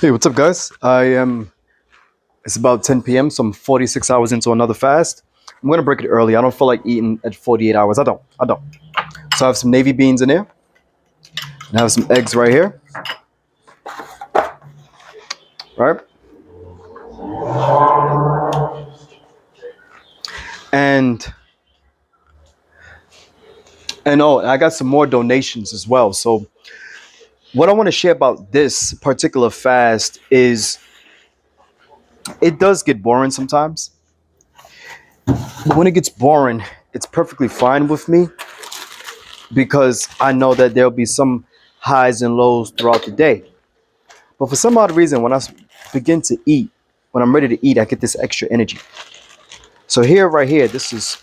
Hey, what's up, guys? It's about 10 p.m., so I'm 46 hours into another fast. I'm gonna break it early. I don't feel like eating at 48 hours. I don't. So I have some navy beans in here, and I have some eggs right here, right? And I got some more donations as well. So what I want to share about this particular fast is it does get boring sometimes. But when it gets boring, it's perfectly fine with me because I know that there'll be some highs and lows throughout the day. But for some odd reason, when begin to eat, when I'm ready to eat, I get this extra energy. So here, right here, this is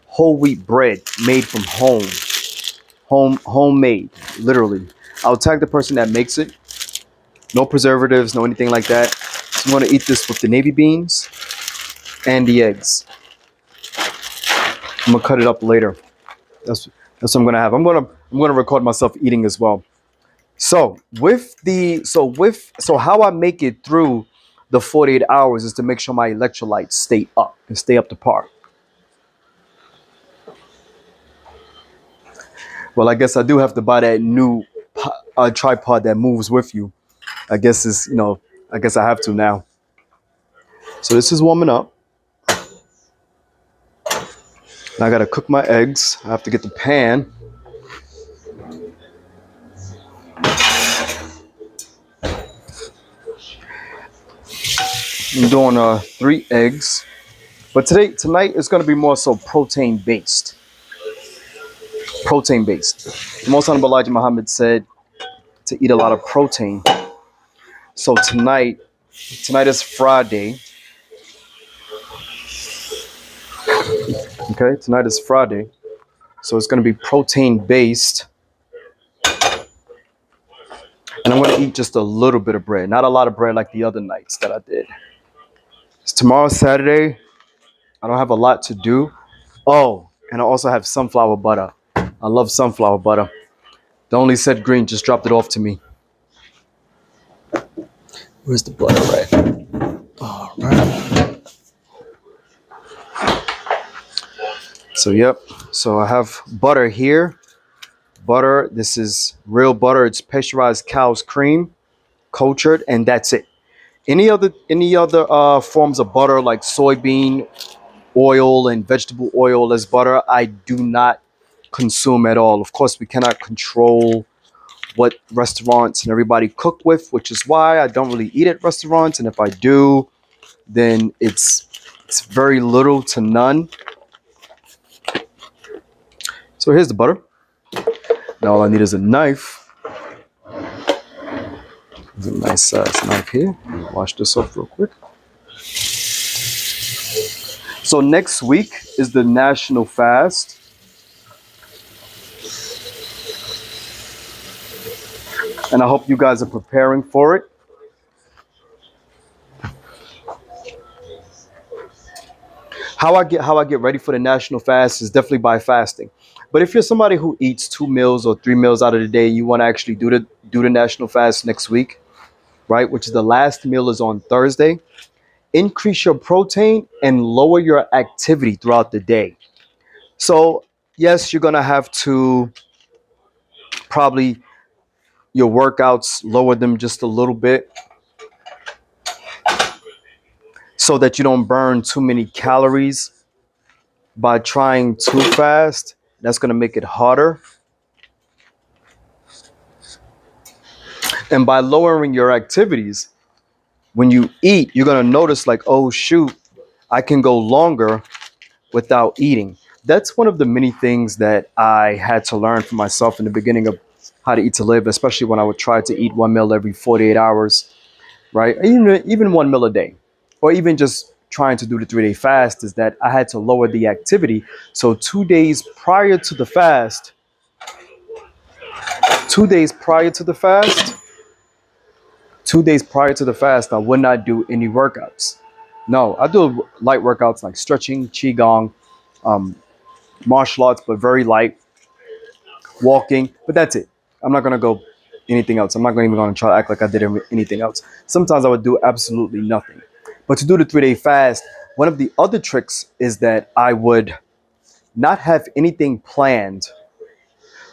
whole wheat bread made from homemade, literally. I'll tag the person that makes it. No preservatives, no anything like that. So I'm gonna eat this with the navy beans and the eggs. I'm gonna cut it up later. That's that's what I'm gonna have. I'm gonna record myself eating as well. So how I make it through the 48 hours is to make sure my electrolytes stay up and stay up to par. Well, I guess I do have to buy that new tripod that moves with you. I guess I guess I have to now. So this is warming up. And I gotta cook my eggs. I have to get the pan. I'm doing 3 eggs, but tonight is gonna be more so protein based. Protein based. The Most Honorable Elijah Muhammad said to eat a lot of protein. So tonight is Friday. Okay, tonight is Friday. So it's gonna be protein based. And I'm gonna eat just a little bit of bread, not a lot of bread like the other nights that I did. It's tomorrow's Saturday. I don't have a lot to do. Oh, and I also have sunflower butter. I love sunflower butter. The only said green just dropped it off to me. Where's the butter right? All right. So yep. So I have butter here. Butter. This is real butter. It's pasteurized cow's cream, cultured, and that's it. Any other forms of butter like soybean oil and vegetable oil as butter, I do not consume at all. Of course, we cannot control what restaurants and everybody cook with, which is why I don't really eat at restaurants. And if I do, then it's very little to none. So here's the butter. Now all I need is a knife. There's a nice size knife here. Wash this off real quick. So next week is the national fast. And I hope you guys are preparing for it. How I get ready for the national fast is definitely by fasting. But if you're somebody who eats 2 meals or 3 meals out of the day, you want to actually do the national fast next week, right? Which is the last meal is on Thursday. Increase your protein and lower your activity throughout the day. So yes, you're gonna have to probably your workouts lower them just a little bit so that you don't burn too many calories by trying too fast. That's gonna make it harder. And by lowering your activities, when you eat, you're going to notice, like, oh, shoot, I can go longer without eating. That's one of the many things that I had to learn for myself in the beginning of how to eat to live, especially when I would try to eat 1 meal every 48 hours, right? Even 1 meal a day, or even just trying to do the 3 day fast, is that I had to lower the activity. So 2 days prior to the fast, 2 days prior to the fast, 2 days prior to the fast, I would not do any workouts. No, I do light workouts like stretching, qigong, um, martial arts, but very light, walking. But that's it. I'm not gonna go anything else. I'm not even going to try to act like I did anything else. Sometimes I would do absolutely nothing. But to do the 3 day fast, one of the other tricks is that I would not have anything planned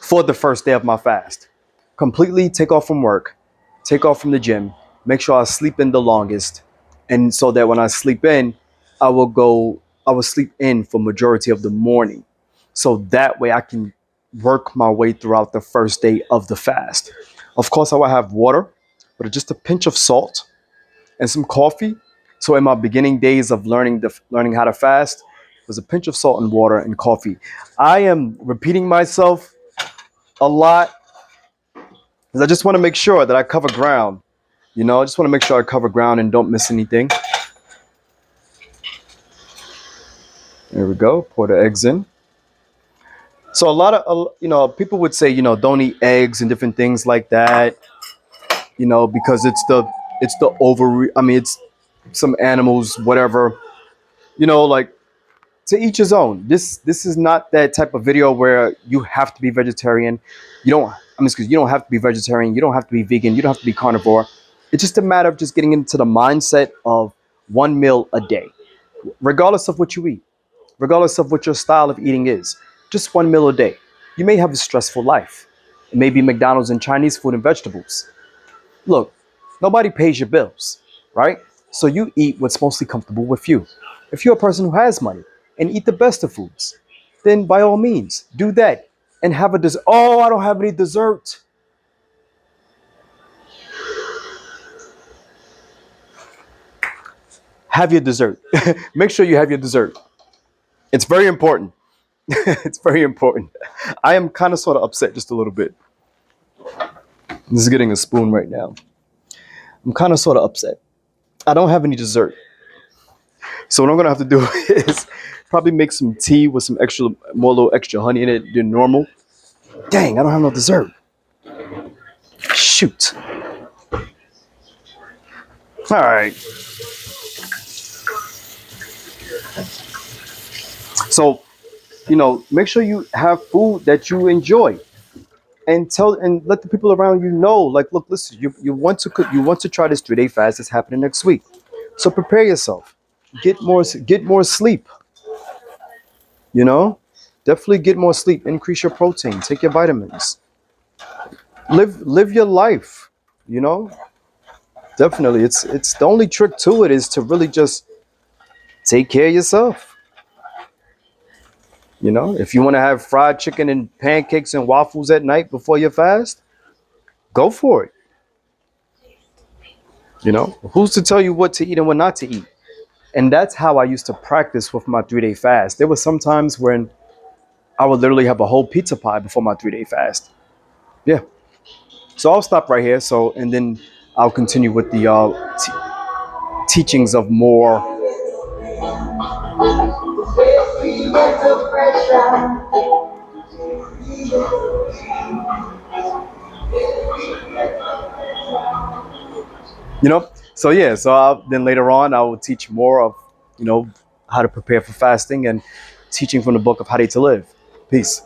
for the first day of my fast. Completely take off from work, take off from the gym, make sure I sleep in the longest. And so that when I sleep in, I will sleep in for majority of the morning. So that way I can work my way throughout the first day of the fast. Of course, I will have water, but just a pinch of salt and some coffee. So in my beginning days of learning how to fast, it was a pinch of salt and water and coffee. I am repeating myself a lot because I just want to make sure that I cover ground. I just want to make sure I cover ground and don't miss anything. There we go. Pour the eggs in. So a lot of people would say don't eat eggs and different things like that. Because it's the over. I mean it's some animals whatever. Like to each his own. This is not that type of video where you have to be vegetarian. You don't. I mean, excuse. You don't have to be vegetarian. You don't have to be vegan. You don't have to be carnivore. It's just a matter of just getting into the mindset of one meal a day, regardless of what you eat, regardless of what your style of eating is. Just one meal a day. You may have a stressful life. It may be McDonald's and Chinese food and vegetables. Look, nobody pays your bills, right? So you eat what's mostly comfortable with you. If you're a person who has money and eat the best of foods, then by all means, do that and have a dessert. Oh, I don't have any dessert. Have your dessert. Make sure you have your dessert. It's very important. It's very important. I am kind of sort of upset just a little bit. This is getting a spoon right now. I'm kind of sort of upset. I don't have any dessert. So what I'm gonna have to do is probably make some tea with some more little extra honey in it than normal. Dang, I don't have no dessert. Shoot. All right. So, make sure you have food that you enjoy, and let the people around you know. Like, look, listen, you want to cook, you want to try this 3 day fast that's happening next week. So prepare yourself. Get more sleep. You know, definitely get more sleep. Increase your protein. Take your vitamins. Live your life. You know, definitely. It's the only trick to it is to really just take care of yourself. If you want to have fried chicken and pancakes and waffles at night before your fast, go for it. Who's to tell you what to eat and what not to eat? And that's how I used to practice with my 3 day fast. There were some times when I would literally have a whole pizza pie before my 3 day fast. Yeah. So I'll stop right here. And then I'll continue with the teachings of more. So yeah, then later on I will teach more of how to prepare for fasting and teaching from the book of How to Live. Peace.